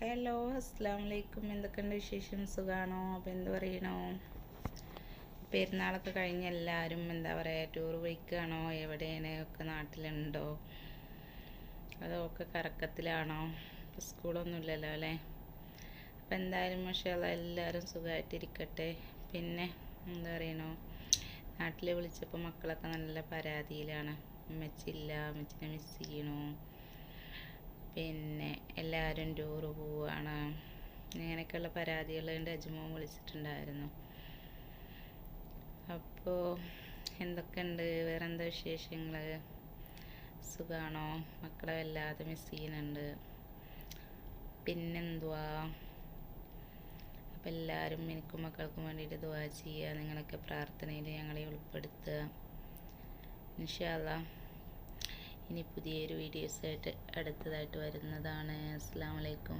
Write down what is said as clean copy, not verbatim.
Hello, അസ്സലാമു അലൈക്കും. എന്തൊക്കെയുണ്ട് വിശേഷം? സുഖമാണോ? അപ്പോൾ എന്ത് പറയണോ? പെരുന്നാളൊക്കെ കഴിഞ്ഞ് എല്ലാവരും എന്താ പറയുക, ടൂർ പോയിക്കുകയാണോ? എവിടെയാണ്? ഒക്കെ നാട്ടിലുണ്ടോ? അതൊക്കെ കറക്കത്തിലാണോ? ഇപ്പോൾ സ്കൂളൊന്നുമില്ലല്ലോ അല്ലേ? അപ്പോൾ എന്തായാലും മാഷാ അല്ലാഹ് എല്ലാവരും സുഖമായിട്ടിരിക്കട്ടെ. പിന്നെ എന്താ പറയണോ, നാട്ടിൽ വിളിച്ചപ്പോൾ മക്കളൊക്കെ നല്ല പരാതിയിലാണ്. ഉമ്മച്ചില്ല, ഉമ്മച്ചിനെ മിസ് ചെയ്യണു, പിന്നെ എല്ലാവരും ടൂറ് പോവുകയാണ്, ഇങ്ങനെയൊക്കെയുള്ള പരാതികൾ എൻ്റെ അജ്മോൻ വിളിച്ചിട്ടുണ്ടായിരുന്നു. അപ്പോൾ എന്തൊക്കെയുണ്ട്, വേറെ എന്താ വിശേഷങ്ങൾ? സുഖമാണോ? മക്കളെ വല്ലാതെ മിസ് ചെയ്യുന്നുണ്ട്. പിന്നെന്തുവാ, അപ്പോൾ എല്ലാവരും എനിക്കും മക്കൾക്കും വേണ്ടിയിട്ട് ദുആ ചെയ്യുക. നിങ്ങളൊക്കെ പ്രാർത്ഥനയിൽ ഞങ്ങളെ ഉൾപ്പെടുത്തുക ഇൻഷാ അല്ലാഹ്. ഇനി പുതിയൊരു വീഡിയോസായിട്ട് അടുത്തതായിട്ട് വരുന്നതാണ്. അസ്സലാമു അലൈക്കും.